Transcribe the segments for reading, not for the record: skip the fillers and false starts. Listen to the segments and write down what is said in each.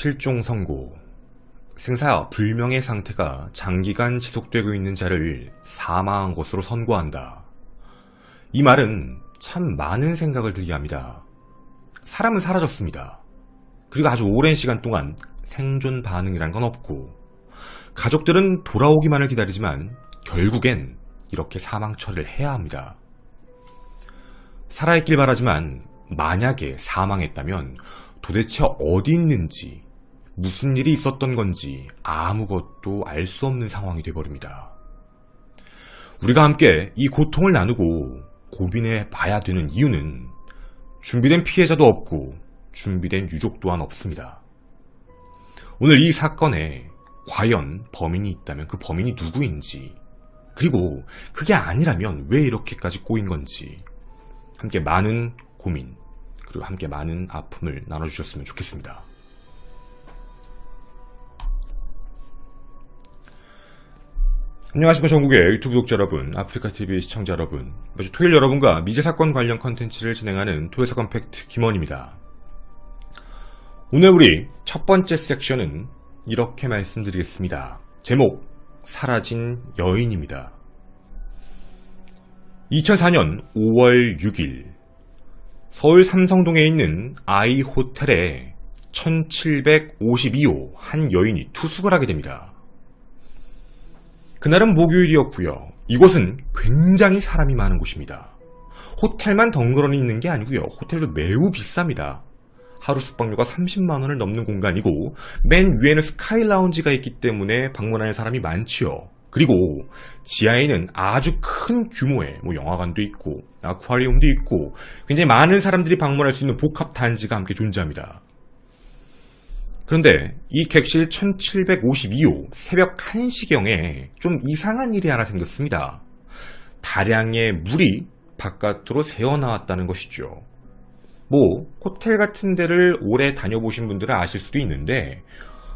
실종 선고, 생사 불명의 상태가 장기간 지속되고 있는 자를 사망한 것으로 선고한다. 이 말은 참 많은 생각을 들게 합니다. 사람은 사라졌습니다. 그리고 아주 오랜 시간 동안 생존 반응이란 건 없고, 가족들은 돌아오기만을 기다리지만 결국엔 이렇게 사망 처리를 해야 합니다. 살아있길 바라지만 만약에 사망했다면 도대체 어디 있는지, 무슨 일이 있었던 건지 아무것도 알 수 없는 상황이 되어버립니다. 우리가 함께 이 고통을 나누고 고민해 봐야 되는 이유는 준비된 피해자도 없고 준비된 유족 또한 없습니다. 오늘 이 사건에 과연 범인이 있다면 그 범인이 누구인지, 그리고 그게 아니라면 왜 이렇게까지 꼬인 건지 함께 많은 고민, 그리고 함께 많은 아픔을 나눠주셨으면 좋겠습니다. 안녕하십니까, 전국의 유튜브 독자 여러분, 아프리카TV 시청자 여러분, 매주 토요일 여러분과 미제 사건 관련 컨텐츠를 진행하는 토요일 사건 팩트 김원입니다. 오늘 우리 첫 번째 섹션은 이렇게 말씀드리겠습니다. 제목, 사라진 여인입니다. 2004년 5월 6일 서울 삼성동에 있는 아이호텔에 1752호 한 여인이 투숙을 하게 됩니다. 그날은 목요일이었고요. 이곳은 굉장히 사람이 많은 곳입니다. 호텔만 덩그러니 있는 게 아니고요. 호텔도 매우 비쌉니다. 하루 숙박료가 30만원을 넘는 공간이고 맨 위에는 스카이 라운지가 있기 때문에 방문하는 사람이 많지요. 그리고 지하에는 아주 큰 규모의 영화관도 있고 아쿠아리움도 있고 굉장히 많은 사람들이 방문할 수 있는 복합 단지가 함께 존재합니다. 그런데 이 객실 1752호 새벽 1시경에 좀 이상한 일이 하나 생겼습니다. 다량의 물이 바깥으로 새어나왔다는 것이죠. 호텔 같은 데를 오래 다녀보신 분들은 아실 수도 있는데,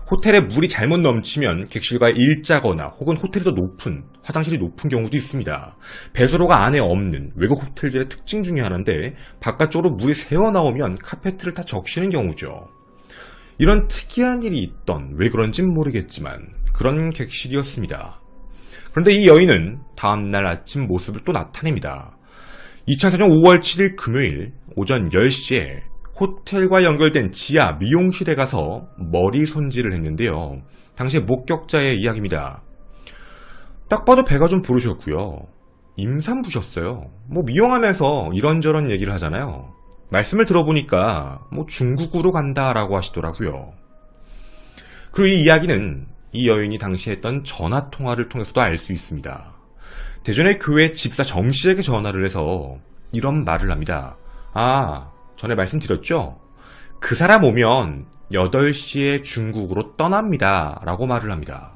호텔에 물이 잘못 넘치면 객실과 일자거나 혹은 호텔이 더 높은, 화장실이 높은 경우도 있습니다. 배수로가 안에 없는 외국 호텔들의 특징 중에 하나인데, 바깥쪽으로 물이 새어나오면 카페트를 다 적시는 경우죠. 이런 특이한 일이 있던, 왜 그런진 모르겠지만 그런 객실이었습니다. 그런데 이 여인은 다음날 아침 모습을 또 나타냅니다. 2004년 5월 7일 금요일 오전 10시에 호텔과 연결된 지하 미용실에 가서 머리 손질을 했는데요. 당시 목격자의 이야기입니다. 딱 봐도 배가 좀 부르셨고요. 임산부셨어요. 미용하면서 이런저런 얘기를 하잖아요. 말씀을 들어보니까 중국으로 간다라고 하시더라고요. 그리고 이 이야기는 이 여인이 당시 했던 전화통화를 통해서도 알 수 있습니다. 대전의 교회 집사 정씨에게 전화를 해서 이런 말을 합니다. 전에 말씀드렸죠? 그 사람 오면 8시에 중국으로 떠납니다 라고 말을 합니다.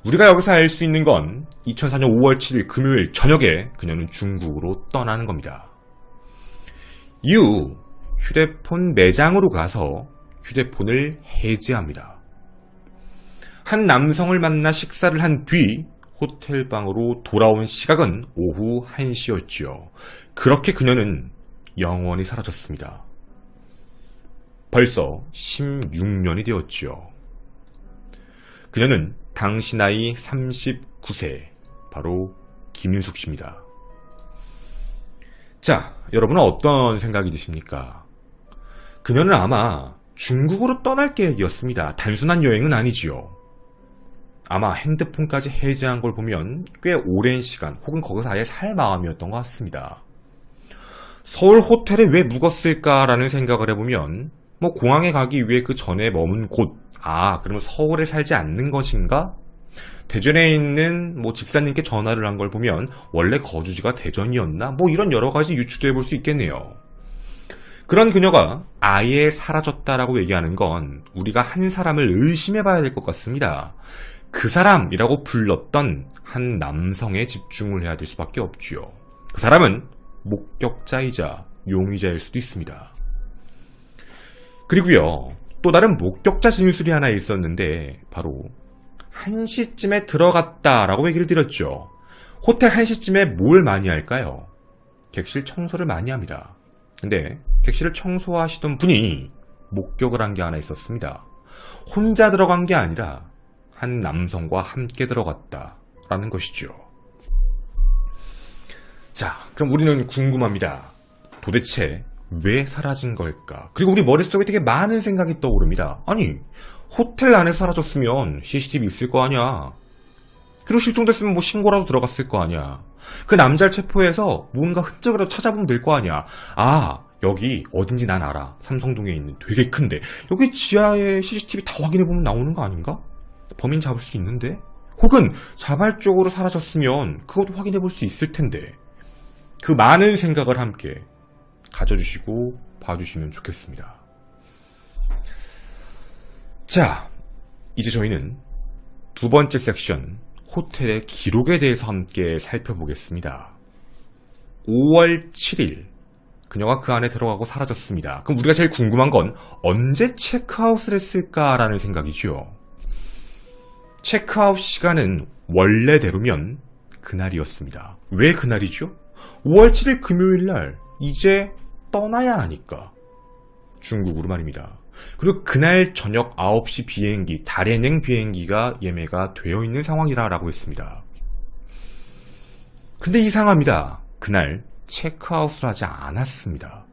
우리가 여기서 알 수 있는 건 2004년 5월 7일 금요일 저녁에 그녀는 중국으로 떠나는 겁니다. 이후 휴대폰 매장으로 가서 휴대폰을 해지합니다. 한 남성을 만나 식사를 한 뒤 호텔방으로 돌아온 시각은 오후 1시였지요. 그렇게 그녀는 영원히 사라졌습니다. 벌써 16년이 되었지요. 그녀는 당시 나이 39세, 바로 김윤숙 씨입니다. 자, 여러분은 어떤 생각이 드십니까? 그녀는 아마 중국으로 떠날 계획이었습니다. 단순한 여행은 아니지요. 아마 핸드폰까지 해지한 걸 보면 꽤 오랜 시간 혹은 거기서 아예 살 마음이었던 것 같습니다. 서울 호텔에 왜 묵었을까라는 생각을 해보면 공항에 가기 위해 그 전에 머문 곳, 그러면 서울에 살지 않는 것인가? 대전에 있는 집사님께 전화를 한 걸 보면 원래 거주지가 대전이었나? 이런 여러 가지 유추도 해볼 수 있겠네요. 그런 그녀가 아예 사라졌다라고 얘기하는 건 우리가 한 사람을 의심해 봐야 될 것 같습니다. 그 사람이라고 불렀던 한 남성에 집중을 해야 될 수밖에 없지요. 그 사람은 목격자이자 용의자일 수도 있습니다. 그리고요, 또 다른 목격자 진술이 하나 있었는데 바로 1시쯤에 들어갔다라고 얘기를 드렸죠. 호텔 1시쯤에 뭘 많이 할까요? 객실 청소를 많이 합니다. 근데 객실을 청소하시던 분이 목격을 한 게 하나 있었습니다. 혼자 들어간 게 아니라 한 남성과 함께 들어갔다라는 것이죠. 자, 그럼 우리는 궁금합니다. 도대체 왜 사라진 걸까? 그리고 우리 머릿속에 되게 많은 생각이 떠오릅니다. 아니, 호텔 안에 사라졌으면 CCTV 있을 거 아니야. 그리고 실종됐으면 뭐 신고라도 들어갔을 거 아니야. 그 남자를 체포해서 뭔가 흔적이라도 찾아보면 될 거 아니야. 아, 여기 어딘지 난 알아. 삼성동에 있는 되게 큰데 여기 지하에 CCTV 다 확인해보면 나오는 거 아닌가? 범인 잡을 수 있는데? 혹은 자발적으로 사라졌으면 그것도 확인해볼 수 있을 텐데. 그 많은 생각을 함께 가져주시고 봐주시면 좋겠습니다. 자, 이제 저희는 두 번째 섹션 호텔의 기록에 대해서 함께 살펴보겠습니다. 5월 7일 그녀가 그 안에 들어가고 사라졌습니다. 그럼 우리가 제일 궁금한 건 언제 체크아웃을 했을까라는 생각이죠. 체크아웃 시간은 원래대로면 그날이었습니다. 왜 그날이죠? 5월 7일 금요일날 이제 떠나야 하니까. 중국으로 말입니다. 그리고 그날 저녁 9시 비행기, 다롄행 비행기가 예매가 되어 있는 상황이라고 했습니다. 근데 이상합니다. 그날 체크아웃을 하지 않았습니다.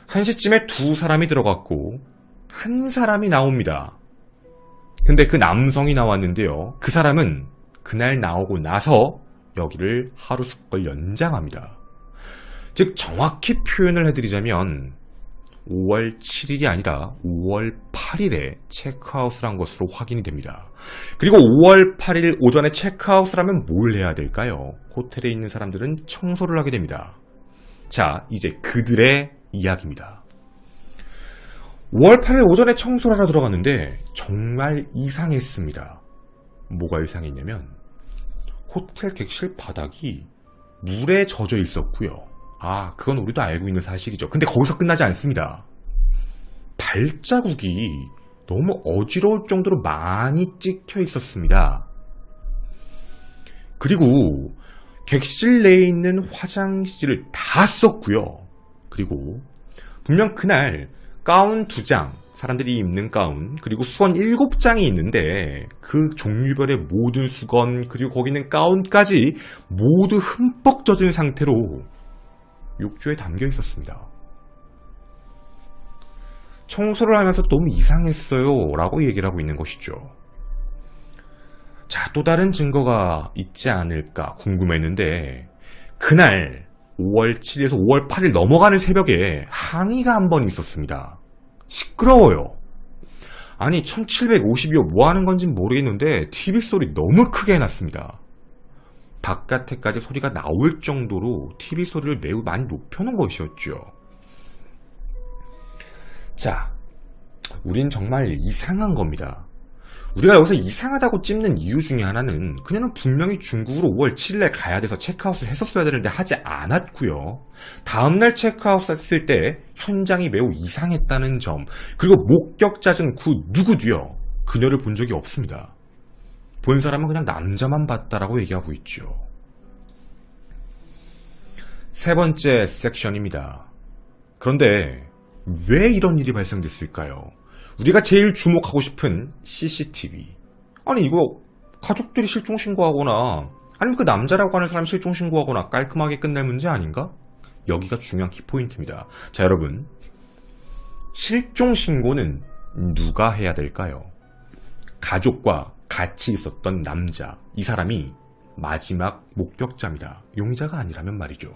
1시쯤에 두 사람이 들어갔고 한 사람이 나옵니다. 근데 그 남성이 나왔는데요. 그 사람은 그날 나오고 나서 여기를 하루 숙걸 연장합니다. 즉 정확히 표현을 해드리자면 5월 7일이 아니라 5월 8일에 체크아웃을 한 것으로 확인이 됩니다. 그리고 5월 8일 오전에 체크아웃을 하면 뭘 해야 될까요? 호텔에 있는 사람들은 청소를 하게 됩니다. 자, 이제 그들의 이야기입니다. 5월 8일 오전에 청소를 하러 들어갔는데 정말 이상했습니다. 뭐가 이상했냐면 호텔 객실 바닥이 물에 젖어 있었고요. 아, 그건 우리도 알고 있는 사실이죠. 근데 거기서 끝나지 않습니다. 발자국이 너무 어지러울 정도로 많이 찍혀 있었습니다. 그리고 객실 내에 있는 화장실을 다 썼고요. 그리고 분명 그날 가운 2장, 사람들이 입는 가운, 그리고 수건 7장이 있는데 그 종류별의 모든 수건, 그리고 거기 있는 가운까지 모두 흠뻑 젖은 상태로 욕조에 담겨 있었습니다. 청소를 하면서 너무 이상했어요 라고 얘기를 하고 있는 것이죠. 자, 또 다른 증거가 있지 않을까 궁금했는데 그날 5월 7일에서 5월 8일 넘어가는 새벽에 항의가 한 번 있었습니다. 시끄러워요. 아니 1752호 뭐 하는 건지 모르겠는데 TV 소리 너무 크게 해놨습니다. 바깥에까지 소리가 나올 정도로 TV 소리를 매우 많이 높여놓은 것이었죠. 자, 우린 정말 이상한 겁니다. 우리가 여기서 이상하다고 찝는 이유 중에 하나는 그녀는 분명히 중국으로 5월 7일에 가야 돼서 체크아웃을 했었어야 되는데 하지 않았고요. 다음날 체크아웃 했을 때 현장이 매우 이상했다는 점, 그리고 목격자 중 그 누구도요 그녀를 본 적이 없습니다. 본 사람은 그냥 남자만 봤다라고 얘기하고 있죠. 세 번째 섹션입니다. 그런데 왜 이런 일이 발생됐을까요? 우리가 제일 주목하고 싶은 CCTV. 아니 이거 가족들이 실종신고하거나 아니면 그 남자라고 하는 사람이 실종신고하거나 깔끔하게 끝날 문제 아닌가? 여기가 중요한 키포인트입니다. 자, 여러분, 실종신고는 누가 해야 될까요? 가족과 같이 있었던 남자, 이 사람이 마지막 목격자입니다. 용의자가 아니라면 말이죠.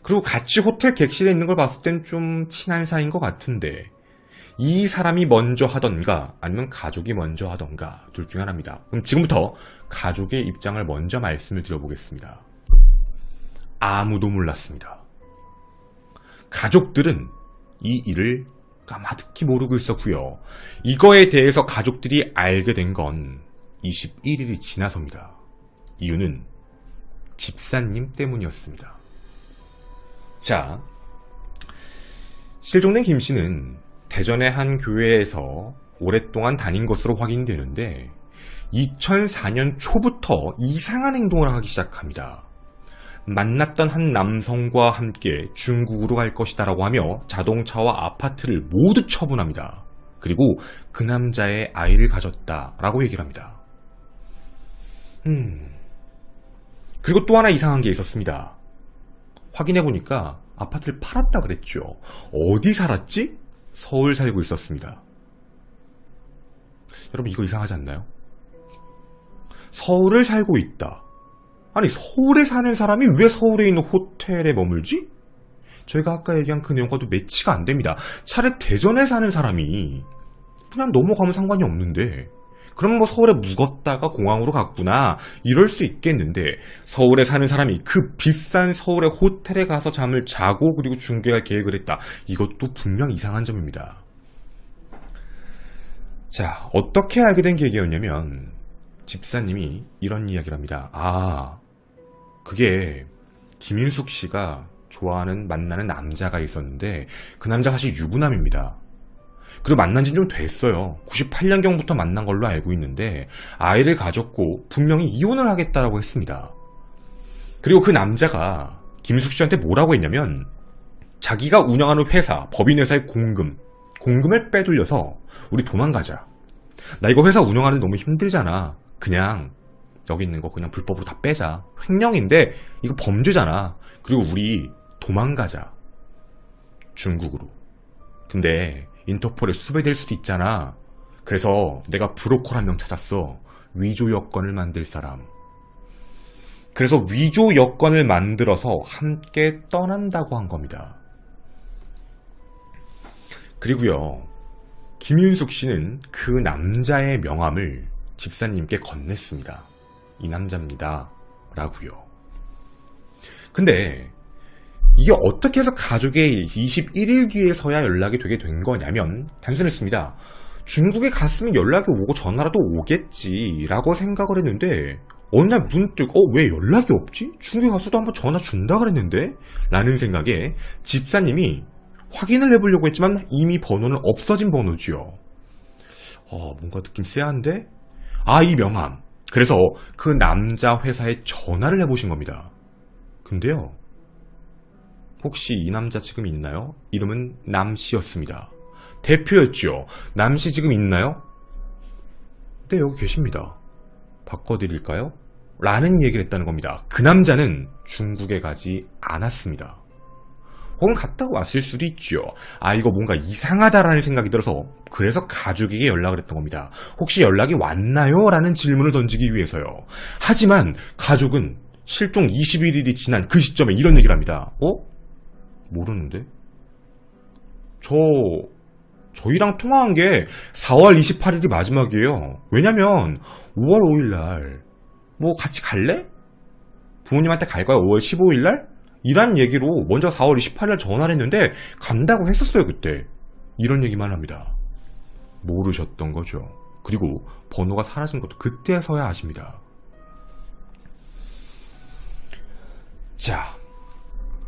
그리고 같이 호텔 객실에 있는 걸 봤을 땐 좀 친한 사이인 것 같은데 이 사람이 먼저 하던가 아니면 가족이 먼저 하던가 둘 중 하나입니다. 그럼 지금부터 가족의 입장을 먼저 말씀을 드려보겠습니다. 아무도 몰랐습니다. 가족들은 이 일을 까마득히 모르고 있었고요. 이거에 대해서 가족들이 알게 된 건 21일이 지나서입니다. 이유는 집사님 때문이었습니다. 자, 실종된 김 씨는 대전의 한 교회에서 오랫동안 다닌 것으로 확인되는데 2004년 초부터 이상한 행동을 하기 시작합니다. 만났던 한 남성과 함께 중국으로 갈 것이다 라고 하며 자동차와 아파트를 모두 처분합니다. 그리고 그 남자의 아이를 가졌다 라고 얘기를 합니다. 그리고 또 하나 이상한 게 있었습니다. 확인해보니까 아파트를 팔았다 그랬죠. 어디 살았지? 서울 살고 있었습니다. 여러분 이거 이상하지 않나요? 서울을 살고 있다. 아니 서울에 사는 사람이 왜 서울에 있는 호텔에 머물지? 저희가 아까 얘기한 그 내용과도 매치가 안 됩니다. 차라리 대전에 사는 사람이 그냥 넘어가면 상관이 없는데 그럼 뭐 서울에 묵었다가 공항으로 갔구나 이럴 수 있겠는데 서울에 사는 사람이 그 비싼 서울의 호텔에 가서 잠을 자고 그리고 중계할 계획을 했다. 이것도 분명 이상한 점입니다. 자, 어떻게 알게 된 계획이었냐면 집사님이 이런 이야기를 합니다. 그게 김인숙 씨가 좋아하는 만나는 남자가 있었는데 그 남자 사실 유부남입니다. 그리고 만난 지 좀 됐어요. 98년경부터 만난 걸로 알고 있는데 아이를 가졌고 분명히 이혼을 하겠다라고 했습니다. 그리고 그 남자가 김인숙 씨한테 뭐라고 했냐면 자기가 운영하는 회사, 법인회사의 공금을 빼돌려서 우리 도망가자. 나 이거 회사 운영하는데 너무 힘들잖아. 그냥 여기 있는 거 그냥 불법으로 다 빼자. 횡령인데 이거 범죄잖아. 그리고 우리 도망가자. 중국으로. 근데 인터폴에 수배될 수도 있잖아. 그래서 내가 브로커 한 명 찾았어. 위조 여권을 만들 사람. 그래서 위조 여권을 만들어서 함께 떠난다고 한 겁니다. 그리고요, 김윤숙 씨는 그 남자의 명함을 집사님께 건넸습니다. 이 남자입니다. 라고요. 근데 이게 어떻게 해서 가족의 21일 뒤에서야 연락이 되게 된 거냐면 단순했습니다. 중국에 갔으면 연락이 오고 전화라도 오겠지 라고 생각을 했는데 어느 날 문득 왜 연락이 없지? 중국에 가서도 한번 전화 준다 그랬는데? 라는 생각에 집사님이 확인을 해보려고 했지만 이미 번호는 없어진 번호지요. 뭔가 느낌 쎄한데? 이 명함. 그래서 그 남자 회사에 전화를 해보신 겁니다. 근데요, 혹시 이 남자 지금 있나요? 이름은 남씨였습니다. 대표였죠. 남씨 지금 있나요? 네, 여기 계십니다. 바꿔드릴까요? 라는 얘기를 했다는 겁니다. 그 남자는 중국에 가지 않았습니다. 혹은 갔다 왔을 수도 있죠. 이거 뭔가 이상하다라는 생각이 들어서 그래서 가족에게 연락을 했던 겁니다. 혹시 연락이 왔나요? 라는 질문을 던지기 위해서요. 하지만 가족은 실종 21일이 지난 그 시점에 이런 얘기를 합니다. 모르는데? 저희랑 통화한 게 4월 28일이 마지막이에요. 왜냐면 5월 5일날 뭐 같이 갈래? 부모님한테 갈 거야 5월 15일날? 이란 얘기로 먼저 4월 28일 전화를 했는데 간다고 했었어요 그때. 이런 얘기만 합니다. 모르셨던 거죠. 그리고 번호가 사라진 것도 그때서야 아십니다. 자,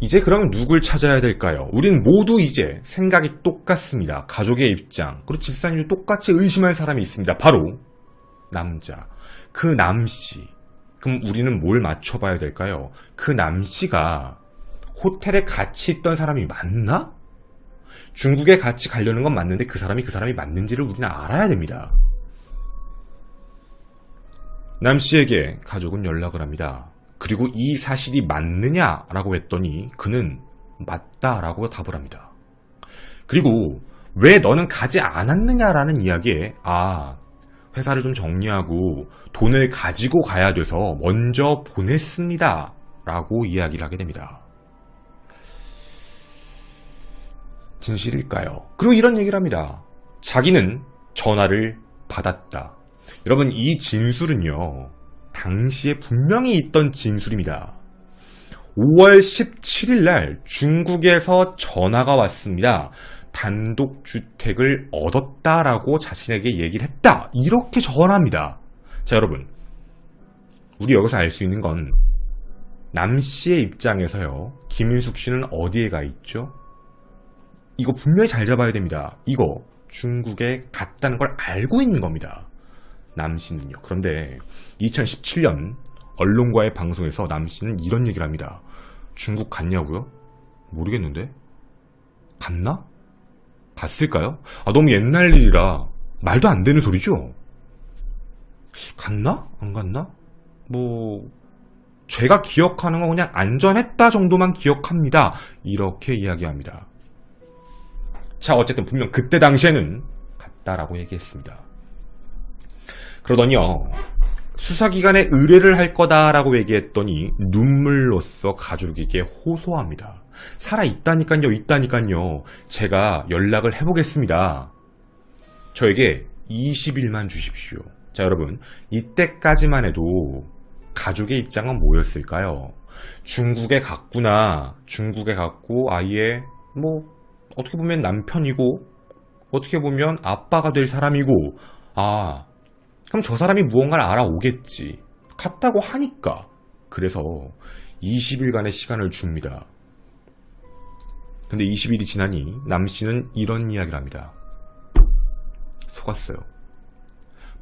이제 그러면 누굴 찾아야 될까요? 우린 모두 이제 생각이 똑같습니다. 가족의 입장, 그리고 집사님도 똑같이 의심할 사람이 있습니다. 바로 남자, 그 남씨. 그럼 우리는 뭘 맞춰봐야 될까요? 그 남씨가 호텔에 같이 있던 사람이 맞나? 중국에 같이 가려는 건 맞는데 그 사람이 맞는지를 우리는 알아야 됩니다. 남씨에게 가족은 연락을 합니다. 그리고 이 사실이 맞느냐라고 했더니 그는 맞다라고 답을 합니다. 그리고 왜 너는 가지 않았느냐라는 이야기에 회사를 좀 정리하고 돈을 가지고 가야 돼서 먼저 보냈습니다 라고 이야기를 하게 됩니다. 진실일까요? 그리고 이런 얘기를 합니다. 자기는 전화를 받았다. 여러분, 이 진술은요, 당시에 분명히 있던 진술입니다. 5월 17일 날 중국에서 전화가 왔습니다. 단독주택을 얻었다라고 자신에게 얘기를 했다. 이렇게 전합니다. 자, 여러분, 우리 여기서 알 수 있는 건 남씨의 입장에서요, 김인숙 씨는 어디에 가 있죠? 이거 분명히 잘 잡아야 됩니다. 이거 중국에 갔다는 걸 알고 있는 겁니다. 남씨는요. 그런데 2017년 언론과의 방송에서 남씨는 이런 얘기를 합니다. 중국 갔냐고요? 모르겠는데? 갔나? 갔을까요? 너무 옛날 일이라 말도 안 되는 소리죠? 갔나? 안 갔나? 제가 기억하는 건 그냥 안전했다 정도만 기억합니다. 이렇게 이야기합니다. 자, 어쨌든 분명 그때 당시에는 갔다라고 얘기했습니다. 그러더니요, 수사기관에 의뢰를 할 거다라고 얘기했더니 눈물로써 가족에게 호소합니다. 살아있다니까요, 있다니까요. 제가 연락을 해보겠습니다. 저에게 20일만 주십시오. 자, 여러분, 이때까지만 해도 가족의 입장은 뭐였을까요? 중국에 갔구나. 중국에 갔고 아예 어떻게 보면 남편이고 어떻게 보면 아빠가 될 사람이고, 그럼 저 사람이 무언가를 알아오겠지. 갔다고 하니까. 그래서 20일간의 시간을 줍니다. 근데 20일이 지나니 남씨는 이런 이야기를 합니다. 속았어요.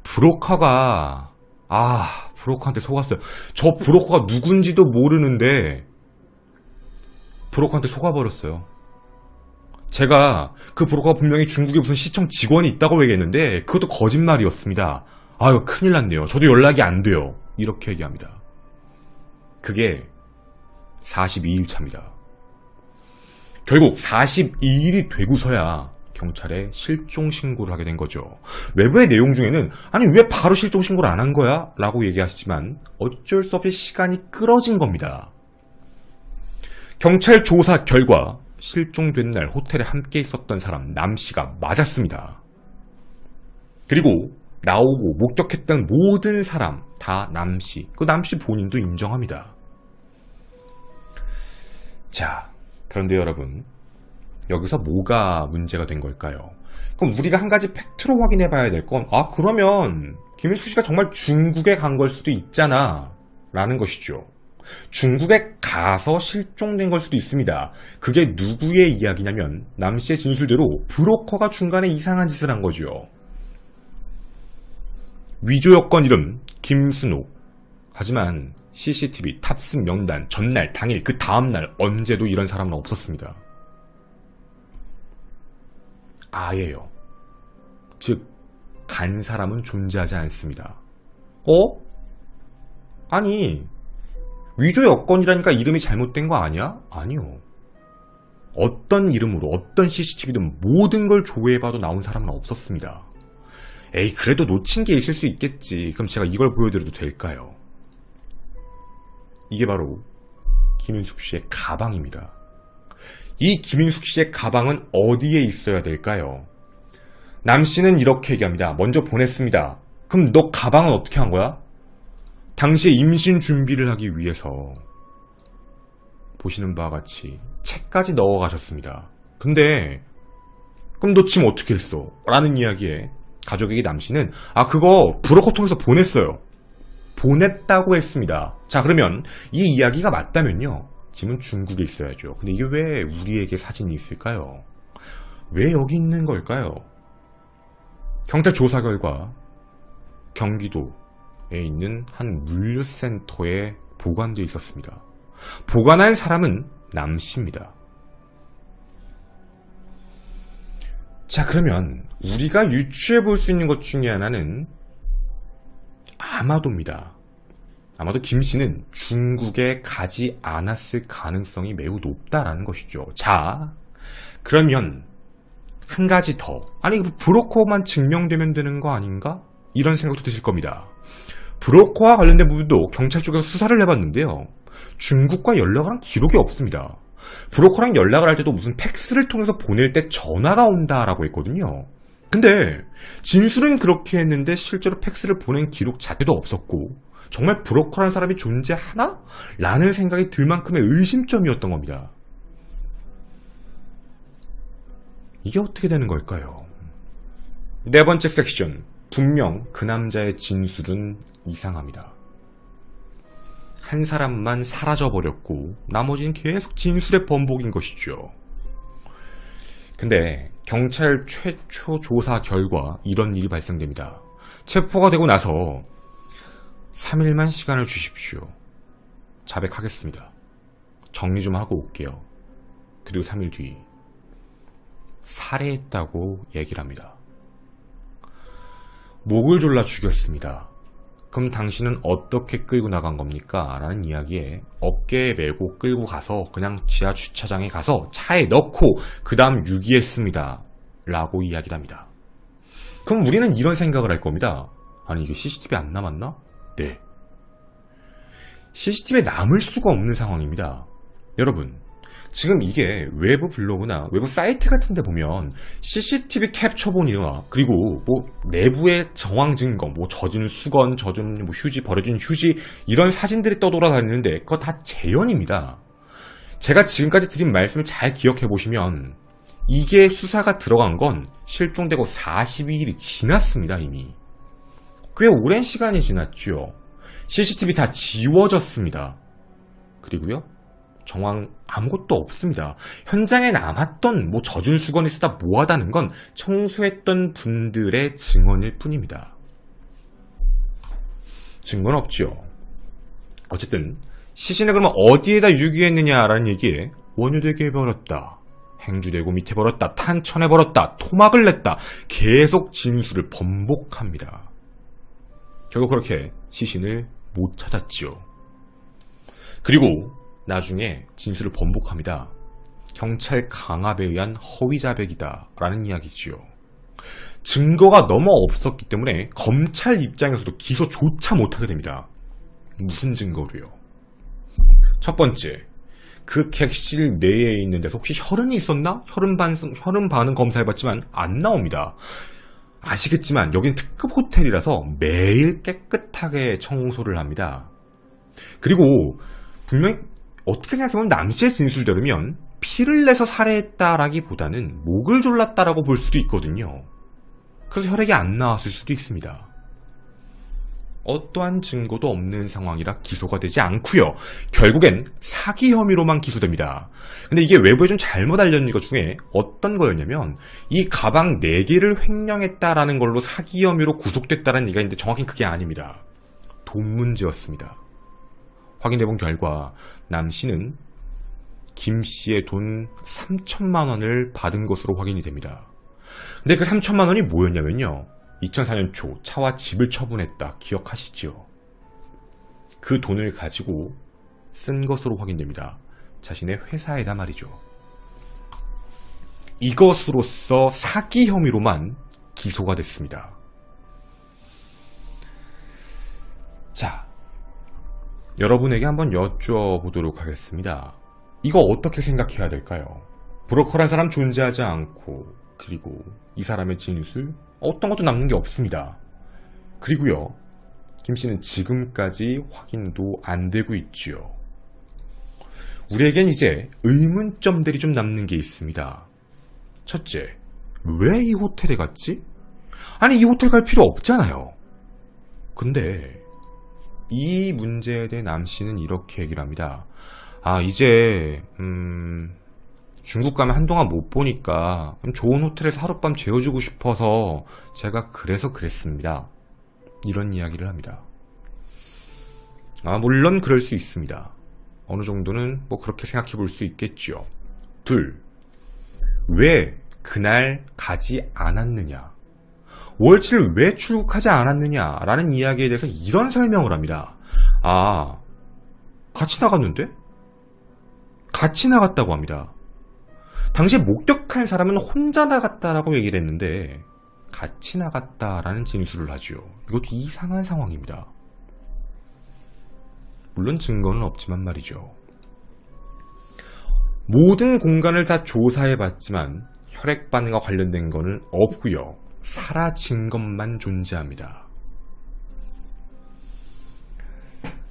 브로커한테 속았어요. 저 브로커가 누군지도 모르는데 브로커한테 속아버렸어요. 제가 그 브로커가 분명히 중국에 무슨 시청 직원이 있다고 얘기했는데 그것도 거짓말이었습니다. 아유, 큰일 났네요. 저도 연락이 안 돼요. 이렇게 얘기합니다. 그게 42일 차입니다. 결국 42일이 되고서야 경찰에 실종 신고를 하게 된 거죠. 외부의 내용 중에는 아니 왜 바로 실종 신고를 안 한 거야? 라고 얘기하시지만 어쩔 수 없이 시간이 끌어진 겁니다. 경찰 조사 결과 실종된 날 호텔에 함께 있었던 사람 남씨가 맞았습니다. 그리고 나오고 목격했던 모든 사람 다 남씨, 그 남씨 본인도 인정합니다. 자, 그런데 여러분, 여기서 뭐가 문제가 된 걸까요? 그럼 우리가 한 가지 팩트로 확인해 봐야 될 건, 그러면 김일숙 씨가 정말 중국에 간 걸 수도 있잖아 라는 것이죠. 중국에 가서 실종된 걸 수도 있습니다. 그게 누구의 이야기냐면 남씨의 진술대로 브로커가 중간에 이상한 짓을 한 거죠. 위조 여권 이름 김순옥. 하지만 CCTV 탑승 명단 전날, 당일, 그 다음날 언제도 이런 사람은 없었습니다. 아예요. 즉, 간 사람은 존재하지 않습니다. 아니, 위조 여권이라니까 이름이 잘못된 거 아니야? 아니요. 어떤 이름으로 어떤 CCTV든 모든 걸 조회해봐도 나온 사람은 없었습니다. 에이, 그래도 놓친 게 있을 수 있겠지. 그럼 제가 이걸 보여드려도 될까요? 이게 바로 김윤숙 씨의 가방입니다. 이 김윤숙 씨의 가방은 어디에 있어야 될까요? 남씨는 이렇게 얘기합니다. 먼저 보냈습니다. 그럼 너 가방은 어떻게 한 거야? 당시에 임신 준비를 하기 위해서 보시는 바와 같이 책까지 넣어 가셨습니다. 근데 그럼 너 지금 어떻게 했어? 라는 이야기에 가족에게 남씨는 그거 브로커 통해서 보냈어요. 보냈다고 했습니다. 자, 그러면 이 이야기가 맞다면요, 짐은 중국에 있어야죠. 근데 이게 왜 우리에게 사진이 있을까요? 왜 여기 있는 걸까요? 경찰 조사 결과 경기도에 있는 한 물류센터에 보관되어 있었습니다. 보관한 사람은 남씨입니다. 자, 그러면 우리가 유추해 볼 수 있는 것 중에 하나는 아마도입니다. 아마도 김씨는 중국에 가지 않았을 가능성이 매우 높다라는 것이죠. 자, 그러면 한 가지 더. 아니, 브로커만 증명되면 되는 거 아닌가? 이런 생각도 드실 겁니다. 브로커와 관련된 부분도 경찰 쪽에서 수사를 해봤는데요, 중국과 연락을 한 기록이 없습니다. 브로커랑 연락을 할 때도 무슨 팩스를 통해서 보낼 때 전화가 온다라고 했거든요. 근데 진술은 그렇게 했는데 실제로 팩스를 보낸 기록 자체도 없었고, 정말 브로커라는 사람이 존재하나? 라는 생각이 들 만큼의 의심점이었던 겁니다. 이게 어떻게 되는 걸까요? 네 번째 섹션. 분명 그 남자의 진술은 이상합니다. 한 사람만 사라져버렸고 나머지는 계속 진술의 번복인 것이죠. 근데 경찰 최초 조사 결과 이런 일이 발생됩니다. 체포가 되고 나서 3일만 시간을 주십시오. 자백하겠습니다. 정리 좀 하고 올게요. 그리고 3일 뒤 살해했다고 얘기를 합니다. 목을 졸라 죽였습니다. 그럼 당신은 어떻게 끌고 나간 겁니까? 라는 이야기에 어깨에 메고 끌고 가서 그냥 지하 주차장에 가서 차에 넣고 그 다음 유기했습니다. 라고 이야기를 합니다. 그럼 우리는 이런 생각을 할 겁니다. 아니 이게 CCTV 안 남았나? 네. CCTV에 남을 수가 없는 상황입니다. 여러분 지금 이게 외부 블로그나 외부 사이트 같은 데 보면 CCTV 캡처본이나 그리고 뭐 내부의 정황 증거, 뭐 젖은 수건, 젖은 뭐 휴지, 버려진 휴지 이런 사진들이 떠돌아다니는데 그거 다 재현입니다. 제가 지금까지 드린 말씀을 잘 기억해 보시면 이게 수사가 들어간 건 실종되고 42일이 지났습니다. 이미. 꽤 오랜 시간이 지났죠. CCTV 다 지워졌습니다. 그리고요. 정황 아무것도 없습니다. 현장에 남았던 뭐 젖은 수건을 쓰다 뭐하다는 건 청소했던 분들의 증언일 뿐입니다. 증거는 없죠. 어쨌든 시신을 그러면 어디에다 유기했느냐라는 얘기에 원유되게 버렸다. 행주대고 밑에 버렸다. 탄천에 버렸다. 토막을 냈다. 계속 진술을 번복합니다. 결국 그렇게 시신을 못 찾았지요. 그리고 나중에 진술을 번복합니다. 경찰 강압에 의한 허위 자백이다 라는 이야기지요. 증거가 너무 없었기 때문에 검찰 입장에서도 기소조차 못하게 됩니다. 무슨 증거로요? 첫 번째, 그 객실 내에 있는 데서 혹시 혈흔이 있었나? 혈흔 반응 검사해봤지만 안 나옵니다. 아시겠지만 여긴 특급 호텔이라서 매일 깨끗하게 청소를 합니다. 그리고 분명히 어떻게 생각해보면 남씨의 진술대로면 피를 내서 살해했다라기보다는 목을 졸랐다라고 볼 수도 있거든요. 그래서 혈액이 안 나왔을 수도 있습니다. 어떠한 증거도 없는 상황이라 기소가 되지 않고요. 결국엔 사기 혐의로만 기소됩니다. 근데 이게 외부에 좀 잘못 알려진 것 중에 어떤 거였냐면 이 가방 4개를 횡령했다라는 걸로 사기 혐의로 구속됐다는 얘기가 있는데 정확히 그게 아닙니다. 돈 문제였습니다. 확인해본 결과 남씨는 김씨의 돈 3천만 원을 받은 것으로 확인이 됩니다. 근데 그 3천만 원이 뭐였냐면요. 2004년 초 차와 집을 처분했다. 기억하시지요? 그 돈을 가지고 쓴 것으로 확인됩니다. 자신의 회사에다 말이죠. 이것으로써 사기 혐의로만 기소가 됐습니다. 자, 여러분에게 한번 여쭤보도록 하겠습니다. 이거 어떻게 생각해야 될까요? 브로커란 사람 존재하지 않고 그리고 이 사람의 진술 어떤 것도 남는 게 없습니다. 그리고요. 김씨는 지금까지 확인도 안 되고 있지요. 우리에겐 이제 의문점들이 좀 남는 게 있습니다. 첫째, 왜 이 호텔에 갔지? 아니 이 호텔 갈 필요 없잖아요. 근데 이 문제에 대해 남씨는 이렇게 얘기를 합니다. 아 이제 중국 가면 한동안 못 보니까 좋은 호텔에서 하룻밤 재워주고 싶어서 제가 그래서 그랬습니다. 이런 이야기를 합니다. 물론 그럴 수 있습니다. 어느 정도는 뭐 그렇게 생각해 볼 수 있겠죠. 둘, 왜 그날 가지 않았느냐? 5월 7일 왜 출국하지 않았느냐라는 이야기에 대해서 이런 설명을 합니다. 같이 나갔는데? 같이 나갔다고 합니다. 당시에 목격한 사람은 혼자 나갔다라고 얘기를 했는데 같이 나갔다라는 진술을 하죠. 이것도 이상한 상황입니다. 물론 증거는 없지만 말이죠. 모든 공간을 다 조사해봤지만 혈액 반응과 관련된 거는 없고요. 사라진 것만 존재합니다.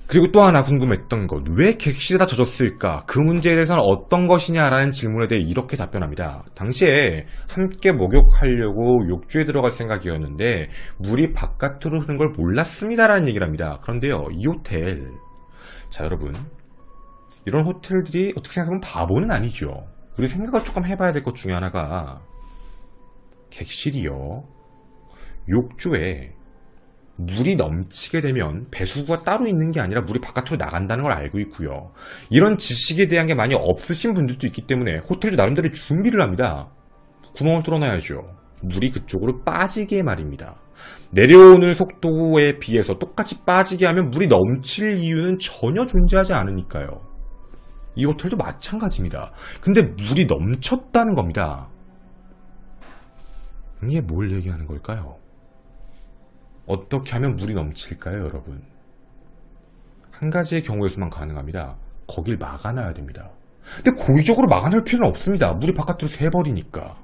그리고 또 하나 궁금했던 것, 왜 객실에다 젖었을까? 그 문제에 대해서는 어떤 것이냐라는 질문에 대해 이렇게 답변합니다. 당시에 함께 목욕하려고 욕조에 들어갈 생각이었는데 물이 바깥으로 흐르는 걸 몰랐습니다라는 얘기를 합니다. 그런데요, 이 호텔, 자 여러분, 이런 호텔들이 어떻게 생각하면 바보는 아니죠. 우리 생각을 조금 해봐야 될 것 중에 하나가 객실이요, 욕조에 물이 넘치게 되면 배수구가 따로 있는 게 아니라 물이 바깥으로 나간다는 걸 알고 있고요. 이런 지식에 대한 게 많이 없으신 분들도 있기 때문에 호텔도 나름대로 준비를 합니다. 구멍을 뚫어놔야죠. 물이 그쪽으로 빠지게 말입니다. 내려오는 속도에 비해서 똑같이 빠지게 하면 물이 넘칠 이유는 전혀 존재하지 않으니까요. 이 호텔도 마찬가지입니다. 근데 물이 넘쳤다는 겁니다. 이게 뭘 얘기하는 걸까요? 어떻게 하면 물이 넘칠까요, 여러분? 한 가지의 경우에서만 가능합니다. 거길 막아놔야 됩니다. 근데 고의적으로 막아놓을 필요는 없습니다. 물이 바깥으로 새버리니까.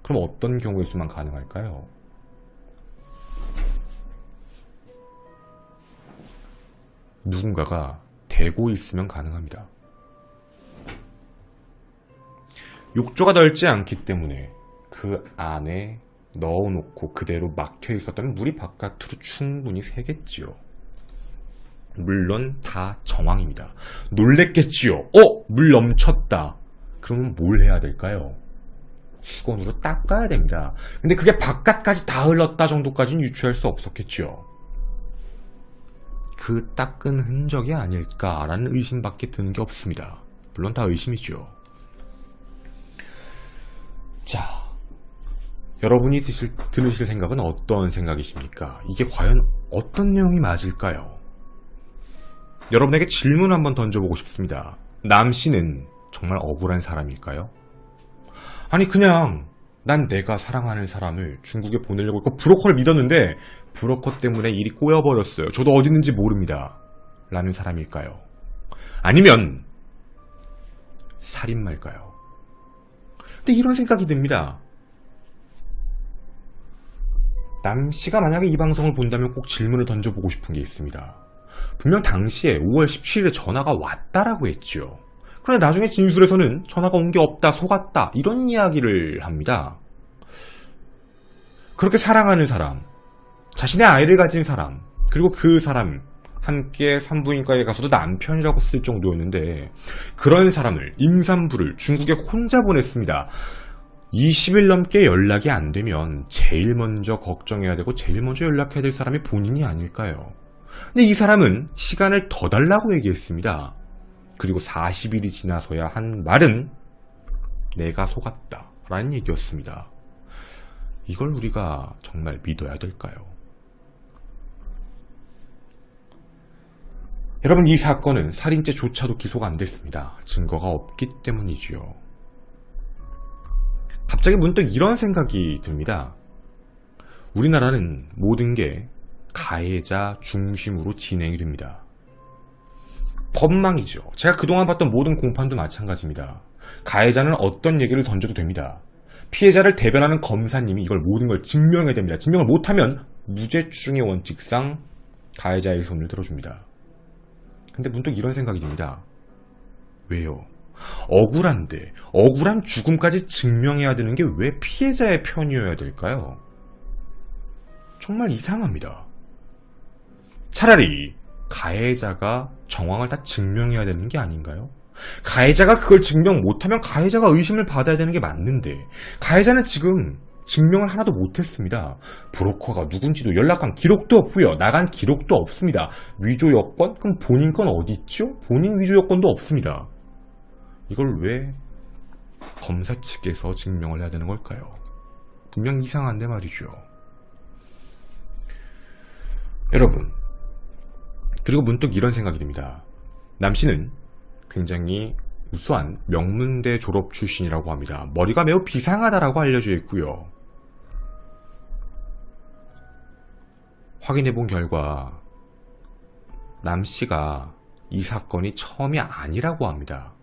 그럼 어떤 경우에서만 가능할까요? 누군가가 대고 있으면 가능합니다. 욕조가 넓지 않기 때문에 그 안에 넣어놓고 그대로 막혀 있었다면 물이 바깥으로 충분히 새겠지요. 물론 다 정황입니다. 놀랬겠지요. 물 넘쳤다. 그러면 뭘 해야 될까요? 수건으로 닦아야 됩니다. 근데 그게 바깥까지 다 흘렀다 정도까지는 유추할 수 없었겠지요. 그 닦은 흔적이 아닐까라는 의심밖에 드는 게 없습니다. 물론 다 의심이죠. 자, 여러분이 들으실 생각은 어떤 생각이십니까? 이게 과연 어떤 내용이 맞을까요? 여러분에게 질문 한번 던져보고 싶습니다. 남씨는 정말 억울한 사람일까요? 아니 그냥 난 내가 사랑하는 사람을 중국에 보내려고 했고 브로커를 믿었는데 브로커 때문에 일이 꼬여버렸어요. 저도 어디 있는지 모릅니다. 라는 사람일까요? 아니면 살인마일까요? 근데 이런 생각이 듭니다. 남씨가 만약에 이 방송을 본다면 꼭 질문을 던져보고 싶은 게 있습니다. 분명 당시에 5월 17일에 전화가 왔다라고 했죠. 그런데 나중에 진술에서는 전화가 온 게 없다, 속았다 이런 이야기를 합니다. 그렇게 사랑하는 사람, 자신의 아이를 가진 사람, 그리고 그 사람 함께 산부인과에 가서도 남편이라고 쓸 정도였는데 그런 사람을, 임산부를 중국에 혼자 보냈습니다. 20일 넘게 연락이 안 되면 제일 먼저 걱정해야 되고 제일 먼저 연락해야 될 사람이 본인이 아닐까요? 근데 이 사람은 시간을 더 달라고 얘기했습니다. 그리고 40일이 지나서야 한 말은 내가 속았다 라는 얘기였습니다. 이걸 우리가 정말 믿어야 될까요? 여러분, 이 사건은 살인죄조차도 기소가 안 됐습니다. 증거가 없기 때문이지요. 갑자기 문득 이런 생각이 듭니다. 우리나라는 모든 게 가해자 중심으로 진행이 됩니다. 법망이죠. 제가 그동안 봤던 모든 공판도 마찬가지입니다. 가해자는 어떤 얘기를 던져도 됩니다. 피해자를 대변하는 검사님이 이걸 모든 걸 증명해야 됩니다. 증명을 못하면 무죄추정의 원칙상 가해자의 손을 들어줍니다. 근데 문득 이런 생각이 듭니다. 왜요? 억울한데 억울한 죽음까지 증명해야 되는 게 왜 피해자의 편이어야 될까요? 정말 이상합니다. 차라리 가해자가 정황을 다 증명해야 되는 게 아닌가요? 가해자가 그걸 증명 못하면 가해자가 의심을 받아야 되는 게 맞는데 가해자는 지금 증명을 하나도 못했습니다. 브로커가 누군지도 연락한 기록도 없고요. 나간 기록도 없습니다. 위조 여권? 그럼 본인 건 어디 있죠? 본인 위조 여권도 없습니다. 이걸 왜 검사 측에서 증명을 해야 되는 걸까요? 분명 이상한데 말이죠. 여러분, 그리고 문득 이런 생각이 듭니다. 남씨는 굉장히 우수한 명문대 졸업 출신이라고 합니다. 머리가 매우 비상하다라고 알려져 있고요. 확인해본 결과 남씨가 이 사건이 처음이 아니라고 합니다.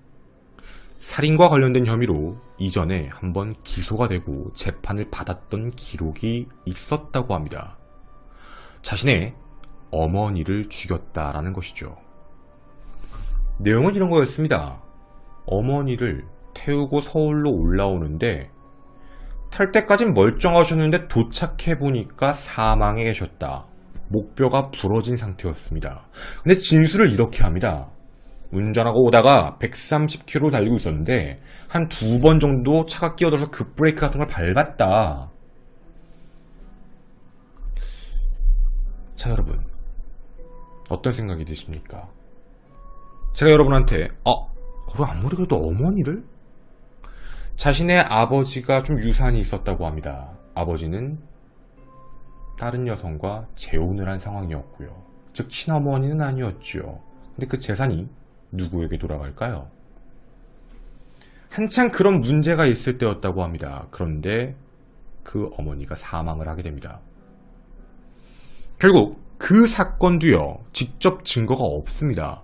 살인과 관련된 혐의로 이전에 한번 기소가 되고 재판을 받았던 기록이 있었다고 합니다. 자신의 어머니를 죽였다라는 것이죠. 내용은 이런 거였습니다. 어머니를 태우고 서울로 올라오는데 탈 때까진 멀쩡하셨는데 도착해보니까 사망해 계셨다. 목뼈가 부러진 상태였습니다. 근데 진술을 이렇게 합니다. 운전하고 오다가 130km 달리고 있었는데 한 2번 정도 차가 끼어들어서 급브레이크 같은 걸 밟았다. 자, 여러분, 어떤 생각이 드십니까? 제가 여러분한테 아무리 그래도 어머니를? 자신의 아버지가 좀 유산이 있었다고 합니다. 아버지는 다른 여성과 재혼을 한 상황이었고요. 즉 친어머니는 아니었죠. 근데 그 재산이 누구에게 돌아갈까요? 한창 그런 문제가 있을 때였다고 합니다. 그런데 그 어머니가 사망을 하게 됩니다. 결국 그 사건도요, 직접 증거가 없습니다.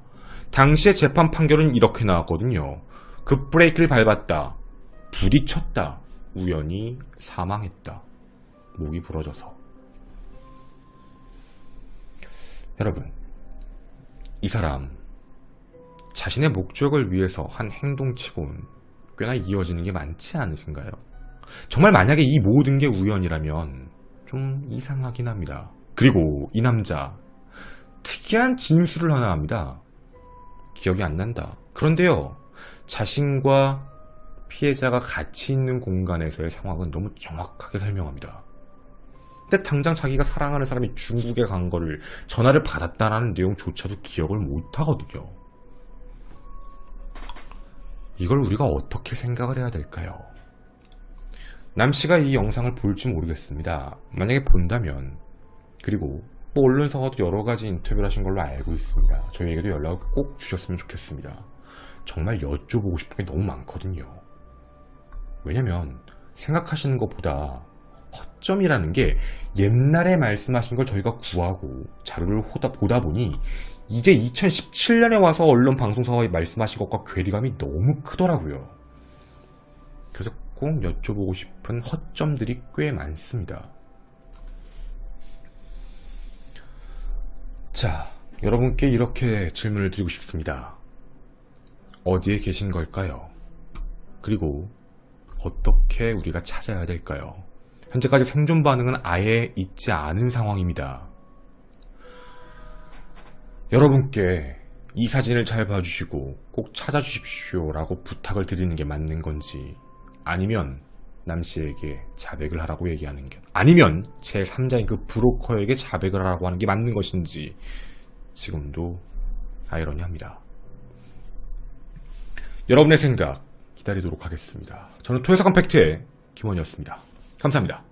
당시의 재판 판결은 이렇게 나왔거든요. 급브레이크를 밟았다, 부딪혔다, 우연히 사망했다, 목이 부러져서. 여러분, 이 사람 자신의 목적을 위해서 한 행동치고는 꽤나 이어지는 게 많지 않으신가요? 정말 만약에 이 모든 게 우연이라면 좀 이상하긴 합니다. 그리고 이 남자 특이한 진술을 하나 합니다. 기억이 안 난다. 그런데요, 자신과 피해자가 같이 있는 공간에서의 상황은 너무 정확하게 설명합니다. 근데 당장 자기가 사랑하는 사람이 중국에 간 거를 전화를 받았다는 내용조차도 기억을 못 하거든요. 이걸 우리가 어떻게 생각을 해야 될까요? 남씨가 이 영상을 볼지 모르겠습니다. 만약에 본다면, 그리고 뭐 언론사와도 여러 가지 인터뷰를 하신 걸로 알고 있습니다. 저희에게도 연락을 꼭 주셨으면 좋겠습니다. 정말 여쭤보고 싶은 게 너무 많거든요. 왜냐면 생각하시는 것보다 허점이라는 게 옛날에 말씀하신 걸 저희가 구하고 자료를 보다 보니 이제 2017년에 와서 언론 방송사와 말씀하신 것과 괴리감이 너무 크더라고요. 그래서 꼭 여쭤보고 싶은 허점들이 꽤 많습니다. 자, 여러분께 이렇게 질문을 드리고 싶습니다. 어디에 계신 걸까요? 그리고 어떻게 우리가 찾아야 될까요? 현재까지 생존 반응은 아예 있지 않은 상황입니다. 여러분께 이 사진을 잘 봐주시고 꼭 찾아주십시오 라고 부탁을 드리는 게 맞는 건지, 아니면 남씨에게 자백을 하라고 얘기하는 게, 아니면 제3자인 그 브로커에게 자백을 하라고 하는 게 맞는 것인지 지금도 아이러니합니다. 여러분의 생각 기다리도록 하겠습니다. 저는 토요사건 팩트의 김원이었습니다. 감사합니다.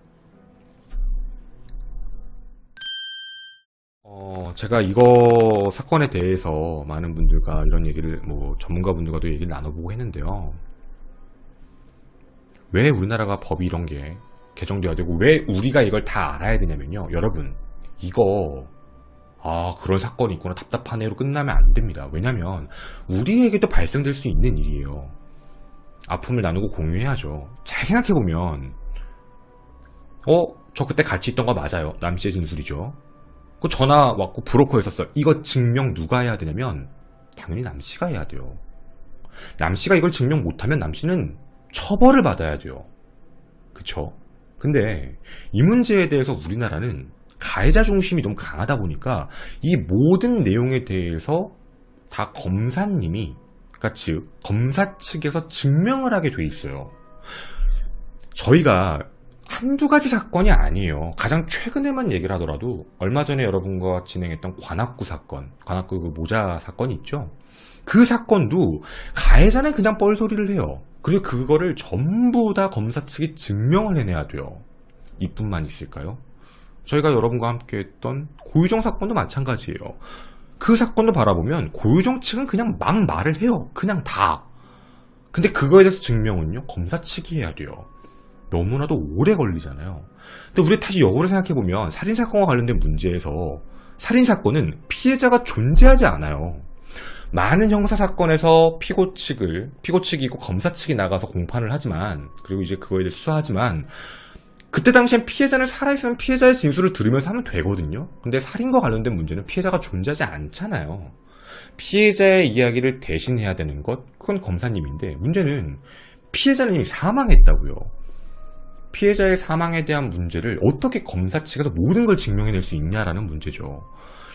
제가 이거 사건에 대해서 많은 분들과 이런 얘기를, 전문가분들과도 얘기를 나눠보고 했는데요. 왜 우리나라가 법이 이런 게 개정되어야 되고 왜 우리가 이걸 다 알아야 되냐면요. 여러분, 이거 그런 사건이 있구나, 답답하네로 끝나면 안 됩니다. 왜냐면 우리에게도 발생될 수 있는 일이에요. 아픔을 나누고 공유해야죠. 잘 생각해보면 저 그때 같이 있던 거 맞아요. 남씨의 진술이죠. 그 전화 왔고 브로커 했었어. 이거 증명 누가 해야 되냐면 당연히 남씨가 해야 돼요. 남씨가 이걸 증명 못하면 남씨는 처벌을 받아야 돼요. 그쵸? 근데 이 문제에 대해서 우리나라는 가해자 중심이 너무 강하다 보니까 이 모든 내용에 대해서 다 검사님이, 그러니까 즉 검사 측에서 증명을 하게 돼 있어요. 저희가 한두 가지 사건이 아니에요. 가장 최근에만 얘기를 하더라도 얼마 전에 여러분과 진행했던 관악구 사건, 관악구 그 모자 사건이 있죠. 그 사건도 가해자는 그냥 뻘소리를 해요. 그리고 그거를 전부 다 검사 측이 증명을 해내야 돼요. 이뿐만 있을까요? 저희가 여러분과 함께 했던 고유정 사건도 마찬가지예요. 그 사건도 바라보면 고유정 측은 그냥 막 말을 해요. 그냥 다. 근데 그거에 대해서 증명은요, 검사 측이 해야 돼요. 너무나도 오래 걸리잖아요. 근데 우리 다시 역으로 생각해보면 살인사건과 관련된 문제에서 살인사건은 피해자가 존재하지 않아요. 많은 형사사건에서 피고 측이 있고 검사 측이 나가서 공판을 하지만, 그리고 이제 그거에 대해 수사하지만, 그때 당시엔 피해자는 살아있으면 피해자의 진술을 들으면서 하면 되거든요. 근데 살인과 관련된 문제는 피해자가 존재하지 않잖아요. 피해자의 이야기를 대신해야 되는 것, 그건 검사님인데, 문제는 피해자는 이미 사망했다고요. 피해자의 사망에 대한 문제를 어떻게 검사 측에서 모든 걸 증명해낼 수 있냐라는 문제죠.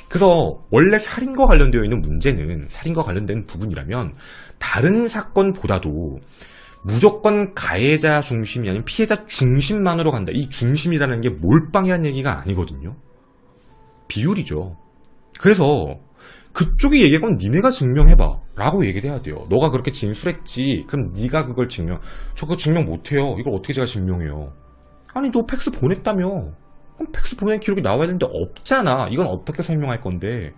그래서 원래 살인과 관련되어 있는 문제는, 살인과 관련된 부분이라면 다른 사건보다도 무조건 가해자 중심이 아닌 피해자 중심만으로 간다. 이 중심이라는 게 몰빵이라는 얘기가 아니거든요. 비율이죠. 그래서 그쪽이 얘기한 건 니네가 증명해봐 라고 얘기를 해야 돼요. 너가 그렇게 진술했지, 그럼 니가 그걸 저 그거 증명 못해요. 이걸 어떻게 제가 증명해요? 아니 너 팩스 보냈다며. 그럼 팩스 보낸 기록이 나와야 되는데 없잖아. 이건 어떻게 설명할 건데.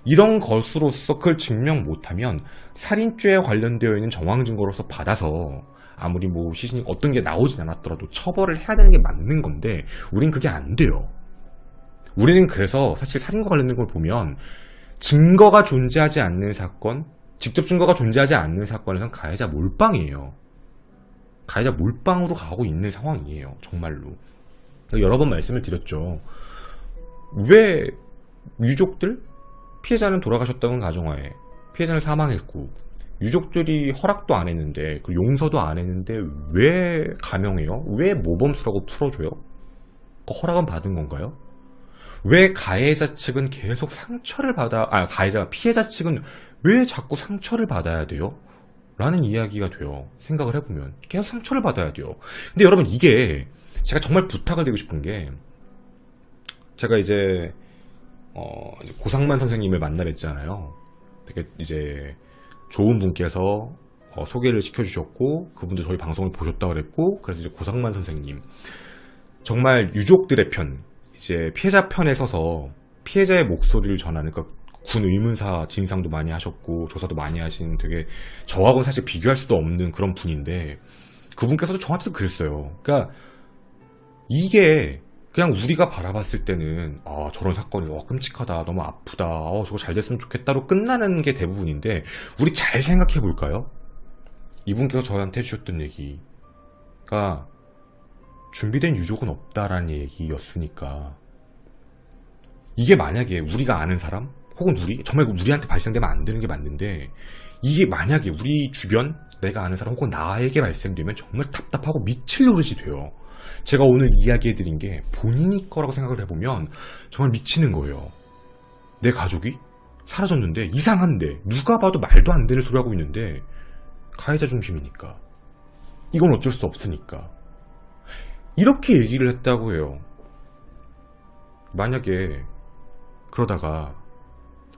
이런 것으로서 그걸 증명 못하면 살인죄에 관련되어 있는 정황 증거로서 받아서 아무리 뭐 시신이 어떤 게 나오진 않았더라도 처벌을 해야 되는 게 맞는 건데 우린 그게 안 돼요. 우리는 그래서 사실 살인과 관련된 걸 보면 증거가 존재하지 않는 사건, 직접 증거가 존재하지 않는 사건에선 가해자 몰빵이에요. 가해자 몰빵으로 가고 있는 상황이에요. 정말로. 여러 번 말씀을 드렸죠. 왜 유족들? 피해자는 돌아가셨다는 가정하에 피해자는 사망했고 유족들이 허락도 안 했는데 그리고 용서도 안 했는데 왜 감형해요? 왜 모범수라고 풀어줘요? 그 허락은 받은 건가요? 왜 가해자 측은 계속 상처를 피해자 측은 왜 자꾸 상처를 받아야 돼요? 라는 이야기가 돼요. 생각을 해보면 계속 상처를 받아야 돼요. 근데 여러분 이게 제가 정말 부탁을 드리고 싶은 게 제가 이제 고상만 선생님을 만나 뵀잖아요. 되게 이제 좋은 분께서 소개를 시켜주셨고 그분도 저희 방송을 보셨다고 그랬고 그래서 이제 고상만 선생님 정말 유족들의 편 이제 피해자 편에 서서 피해자의 목소리를 전하는 그러니까 군 의문사 진상도 많이 하셨고 조사도 많이 하신 되게 저하고는 사실 비교할 수도 없는 그런 분인데 그분께서도 저한테도 그랬어요. 그러니까 이게 그냥 우리가 바라봤을 때는 저런 사건이 끔찍하다 너무 아프다 저거 잘 됐으면 좋겠다로 끝나는 게 대부분인데 우리 잘 생각해 볼까요? 이분께서 저한테 해주셨던 얘기가 준비된 유족은 없다라는 얘기였으니까 이게 만약에 우리가 아는 사람 혹은 정말 우리한테 발생되면 안 되는 게 맞는데 이게 만약에 우리 주변 내가 아는 사람 혹은 나에게 발생되면 정말 답답하고 미칠 노릇이 돼요. 제가 오늘 이야기해드린 게 본인이 거라고 생각을 해보면 정말 미치는 거예요. 내 가족이 사라졌는데 이상한데 누가 봐도 말도 안 되는 소리 하고 있는데 가해자 중심이니까 이건 어쩔 수 없으니까 이렇게 얘기를 했다고 해요. 만약에 그러다가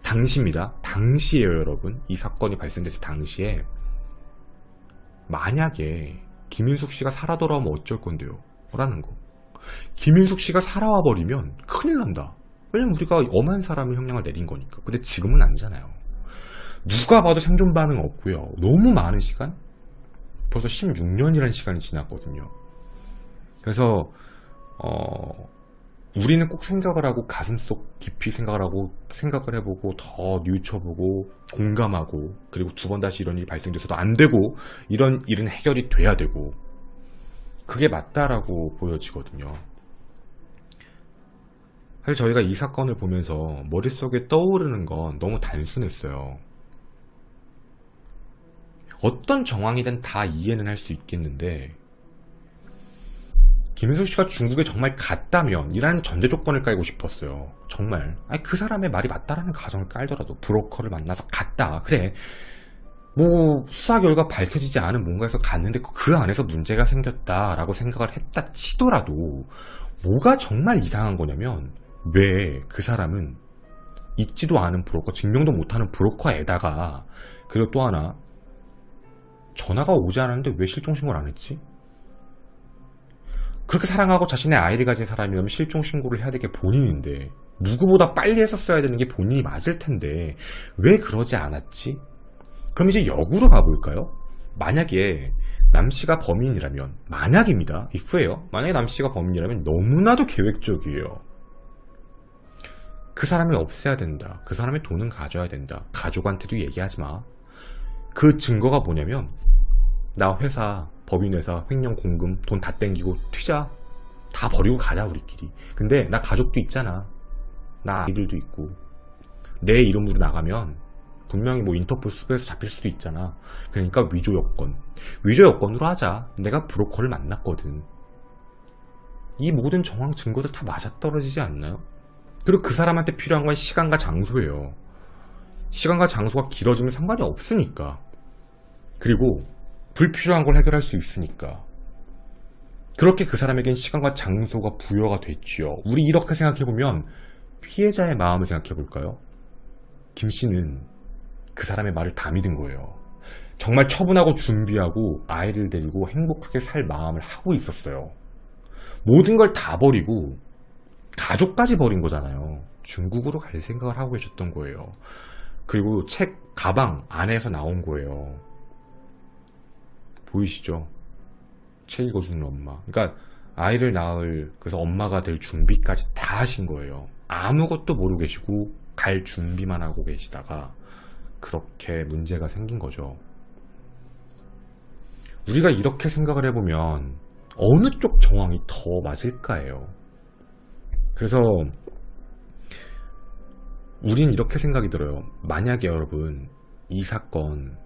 당시입니다. 당시에요 여러분. 이 사건이 발생됐을 당시에 만약에 김인숙 씨가 살아 돌아오면 어쩔 건데요? 라는 거. 김인숙 씨가 살아와 버리면 큰일 난다. 왜냐면 우리가 엄한 사람을 형량을 내린 거니까. 근데 지금은 아니잖아요. 누가 봐도 생존 반응 없고요. 너무 많은 시간? 벌써 16년이라는 시간이 지났거든요. 그래서 우리는 꼭 생각을 하고 가슴속 깊이 생각을 해보고 더 뉘우쳐보고 공감하고 그리고 두 번 다시 이런 일이 발생돼서도 안 되고 이런 일은 해결이 돼야 되고 그게 맞다라고 보여지거든요. 사실 저희가 이 사건을 보면서 머릿속에 떠오르는 건 너무 단순했어요. 어떤 정황이든 다 이해는 할 수 있겠는데 김인숙 씨가 중국에 정말 갔다면 이라는 전제 조건을 깔고 싶었어요. 정말 그 사람의 말이 맞다라는 가정을 깔더라도 브로커를 만나서 갔다. 그래 뭐 수사 결과 밝혀지지 않은 뭔가에서 갔는데 그 안에서 문제가 생겼다라고 생각을 했다 치더라도 뭐가 정말 이상한 거냐면 왜 그 사람은 있지도 않은 브로커 증명도 못하는 브로커에다가 그리고 또 하나 전화가 오지 않았는데 왜 실종신고를 안 했지? 그렇게 사랑하고 자신의 아이를 가진 사람이라면 실종신고를 해야 될 게 본인인데 누구보다 빨리 했었어야 되는 게 본인이 맞을 텐데 왜 그러지 않았지? 그럼 이제 역으로 가볼까요? 만약에 남씨가 범인이라면 만약입니다. if예요. 만약에 남씨가 범인이라면 너무나도 계획적이에요. 그 사람을 없애야 된다. 그 사람의 돈은 가져야 된다. 가족한테도 얘기하지 마. 그 증거가 뭐냐면 나 회사 법인회사 횡령 공금 돈 다 땡기고 튀자. 다 버리고 가자 우리끼리. 근데 나 가족도 있잖아. 나 아이들도 있고 내 이름으로 나가면 분명히 뭐 인터폴 수배해서 잡힐 수도 있잖아. 그러니까 위조 여건으로 하자. 내가 브로커를 만났거든. 이 모든 정황 증거들 다 맞아떨어지지 않나요? 그리고 그 사람한테 필요한 건 시간과 장소예요. 시간과 장소가 길어지면 상관이 없으니까. 그리고 불필요한 걸 해결할 수 있으니까. 그렇게 그 사람에겐 시간과 장소가 부여가 됐지요. 우리 이렇게 생각해보면 피해자의 마음을 생각해 볼까요? 김 씨는 그 사람의 말을 다 믿은 거예요. 정말 처분하고 준비하고 아이를 데리고 행복하게 살 마음을 하고 있었어요. 모든 걸 다 버리고 가족까지 버린 거잖아요. 중국으로 갈 생각을 하고 계셨던 거예요. 그리고 책 가방 안에서 나온 거예요. 보이시죠? 책 읽어주는 엄마. 그러니까 아이를 낳을, 그래서 엄마가 될 준비까지 다 하신 거예요. 아무것도 모르고 계시고 갈 준비만 하고 계시다가 그렇게 문제가 생긴 거죠. 우리가 이렇게 생각을 해보면 어느 쪽 정황이 더 맞을까예요. 그래서 우린 이렇게 생각이 들어요. 만약에 여러분 이 사건입니다.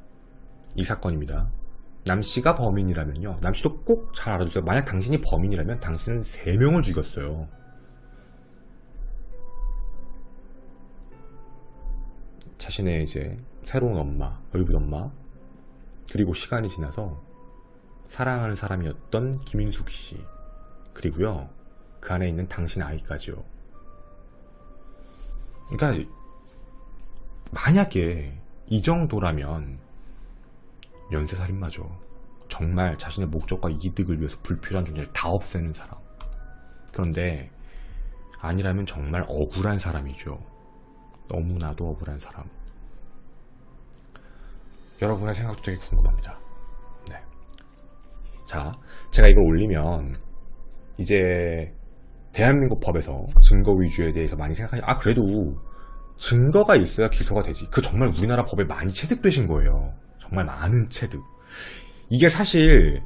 남씨가 범인이라면요. 남씨도 꼭 잘 알아주세요. 만약 당신이 범인이라면 당신은 3명을 죽였어요. 자신의 이제 새로운 엄마, 얼굴 엄마, 그리고 시간이 지나서 사랑하는 사람이었던 김인숙 씨, 그리고요 그 안에 있는 당신 아이까지요. 그러니까 만약에 이 정도라면 연쇄살인마죠. 정말 자신의 목적과 이득을 위해서 불필요한 존재를 다 없애는 사람. 그런데 아니라면 정말 억울한 사람이죠. 너무나도 억울한 사람. 여러분의 생각도 되게 궁금합니다. 네. 자, 제가 이걸 올리면 이제 대한민국 법에서 증거 위주에 대해서 많이 생각하니, 그래도 증거가 있어야 기소가 되지. 그 정말 우리나라 법에 많이 체득되신 거예요. 정말 많은 체득. 이게 사실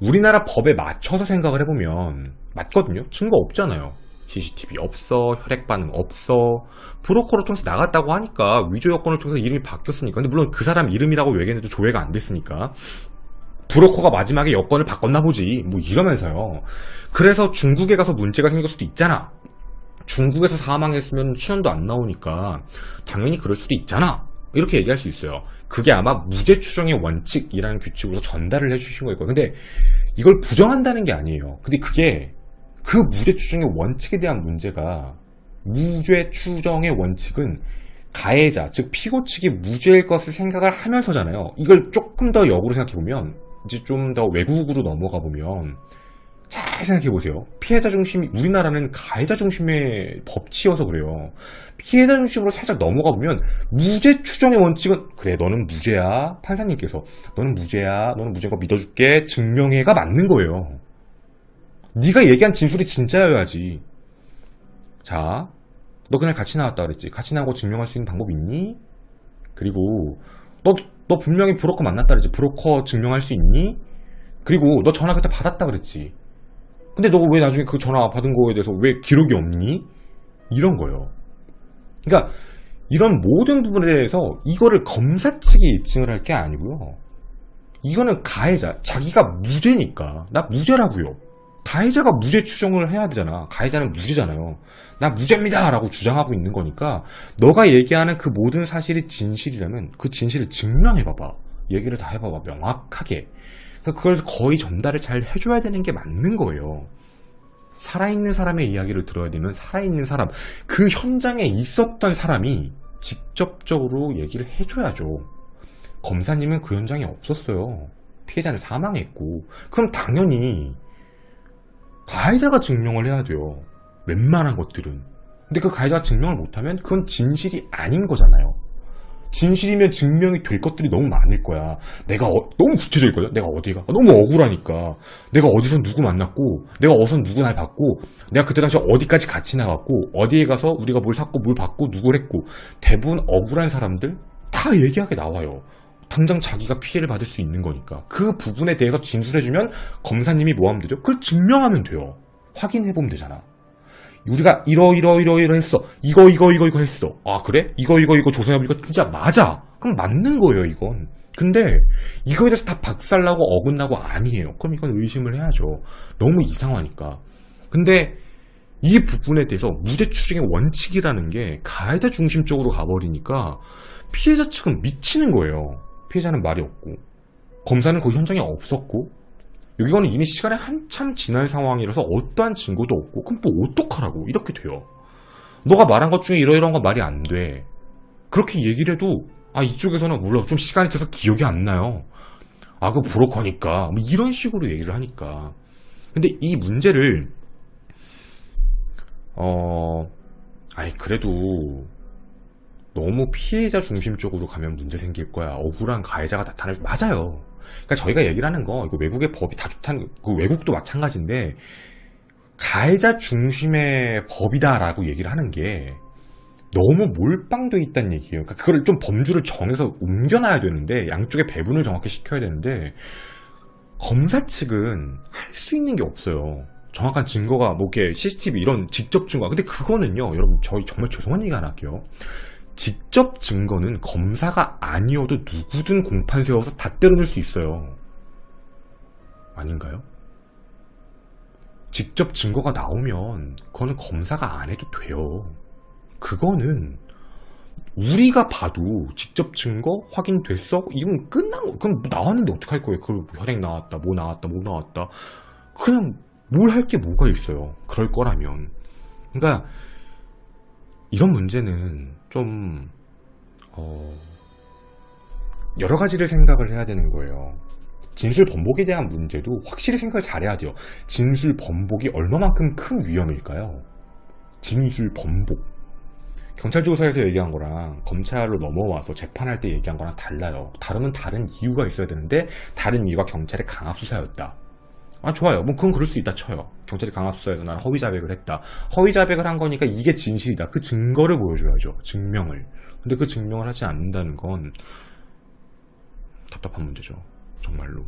우리나라 법에 맞춰서 생각을 해보면 맞거든요. 증거 없잖아요. CCTV 없어, 혈액 반응 없어, 브로커를 통해서 나갔다고 하니까, 위조 여권을 통해서 이름이 바뀌었으니까. 근데 물론 그 사람 이름이라고 얘기해도 조회가 안 됐으니까 브로커가 마지막에 여권을 바꿨나 보지, 뭐 이러면서요. 그래서 중국에 가서 문제가 생길 수도 있잖아. 중국에서 사망했으면 신원도 안 나오니까 당연히 그럴 수도 있잖아, 이렇게 얘기할 수 있어요. 그게 아마 무죄 추정의 원칙이라는 규칙으로 전달을 해주신 거일 거예요. 근데 이걸 부정한다는 게 아니에요. 근데 그게 그 무죄 추정의 원칙에 대한 문제가, 무죄 추정의 원칙은 가해자, 즉 피고 측이 무죄일 것을 생각을 하면서잖아요. 이걸 조금 더 역으로 생각해보면, 이제 좀 더 외국으로 넘어가 보면 잘 생각해보세요. 피해자 중심이, 우리나라는 가해자 중심의 법치여서 그래요. 피해자 중심으로 살짝 넘어가 보면 무죄 추정의 원칙은, 그래 너는 무죄야, 판사님께서 너는 무죄야, 너는 무죄인 거 믿어줄게, 증명해가 맞는 거예요. 네가 얘기한 진술이 진짜여야지. 자, 너 그날 같이 나왔다 그랬지. 같이 나오고 증명할 수 있는 방법 있니? 그리고 너 분명히 브로커 만났다 그랬지. 브로커 증명할 수 있니? 그리고 너 전화 그때 받았다 그랬지. 근데 너 왜 나중에 그 전화 받은 거에 대해서 왜 기록이 없니? 이런 거예요. 그러니까 이런 모든 부분에 대해서 이거를 검사 측이 입증을 할 게 아니고요. 이거는 가해자, 자기가 무죄니까 나 무죄라고요. 가해자가 무죄 추정을 해야 되잖아. 가해자는 무죄잖아요. 나 무죄입니다 라고 주장하고 있는 거니까, 너가 얘기하는 그 모든 사실이 진실이라면 그 진실을 증명해봐봐. 얘기를 다 해봐봐, 명확하게. 그걸 거의 전달을 잘 해줘야 되는 게 맞는 거예요. 살아있는 사람의 이야기를 들어야 되면 살아있는 사람, 그 현장에 있었던 사람이 직접적으로 얘기를 해줘야죠. 검사님은 그 현장에 없었어요. 피해자는 사망했고. 그럼 당연히 가해자가 증명을 해야 돼요. 웬만한 것들은. 근데 그 가해자가 증명을 못하면 그건 진실이 아닌 거잖아요. 진실이면 증명이 될 것들이 너무 많을 거야. 내가 너무 구체적이거든. 내가 어디가 너무 억울하니까, 내가 어디서 누구 만났고, 내가 어디서 누구 날 봤고, 내가 그때 당시 어디까지 같이 나갔고, 어디에 가서 우리가 뭘 샀고 뭘 받고 누구를 했고. 대부분 억울한 사람들 다 얘기하게 나와요. 당장 자기가 피해를 받을 수 있는 거니까. 그 부분에 대해서 진술해주면 검사님이 뭐 하면 되죠? 그걸 증명하면 돼요. 확인해보면 되잖아. 우리가 이러 했어. 이거 했어. 아 그래? 이거 조선해보면 이거 진짜 맞아. 그럼 맞는 거예요 이건. 근데 이거에 대해서 다 박살나고 어긋나고 아니에요. 그럼 이건 의심을 해야죠. 너무 이상하니까. 근데 이 부분에 대해서 무죄 추정의 원칙이라는 게 가해자 중심적으로 가버리니까 피해자 측은 미치는 거예요. 피해자는 말이 없고, 검사는 그 현장에 없었고, 여기는 이미 시간이 한참 지난 상황이라서 어떠한 증거도 없고, 그럼 또 어떡하라고, 이렇게 돼요. 너가 말한 것 중에 이러이러한 건 말이 안 돼. 그렇게 얘기를 해도 이쪽에서는 물론 좀 시간이 지나서 기억이 안 나요. 그거 브로커니까 뭐 이런 식으로 얘기를 하니까. 근데 이 문제를 그래도 너무 피해자 중심적으로 가면 문제 생길 거야. 억울한 가해자가 나타날 맞아요. 그러니까 저희가 얘기를 하는 거 이거 외국의 법이 다 좋다는 그 외국도 마찬가지인데 가해자 중심의 법이다라고 얘기를 하는 게 너무 몰빵돼 있다는 얘기예요. 그러니까 그걸 좀 범주를 정해서 옮겨놔야 되는데 양쪽의 배분을 정확히 시켜야 되는데 검사 측은 할 수 있는 게 없어요. 정확한 증거가 뭐 이렇게 CCTV 이런 직접 증거. 근데 그거는요, 여러분 저희 정말 죄송한 얘기 하나 할게요. 직접 증거는 검사가 아니어도 누구든 공판 세워서 다 때려낼 수 있어요. 아닌가요? 직접 증거가 나오면 그거는 검사가 안 해도 돼요. 그거는 우리가 봐도 직접 증거 확인됐어? 이건 끝난 거. 그럼 나왔는데 어떡할 거예요? 그걸 혈액 나왔다, 뭐 나왔다, 뭐 나왔다. 그냥 뭘 할 게 뭐가 있어요. 그럴 거라면. 그러니까 이런 문제는 좀 여러 가지를 생각을 해야 되는 거예요. 진술 번복에 대한 문제도 확실히 생각을 잘해야 돼요. 진술 번복이 얼마만큼 큰 위험일까요? 진술 번복. 경찰 조사에서 얘기한 거랑 검찰로 넘어와서 재판할 때 얘기한 거랑 달라요. 다르면 다른 이유가 있어야 되는데 다른 이유가 경찰의 강압수사였다. 좋아요. 뭐 그건 그럴 수 있다 쳐요. 경찰이 강압수사해서 난 허위자백을 했다. 허위자백을 한 거니까 이게 진실이다. 그 증거를 보여줘야죠. 증명을. 근데 그 증명을 하지 않는다는 건 답답한 문제죠. 정말로.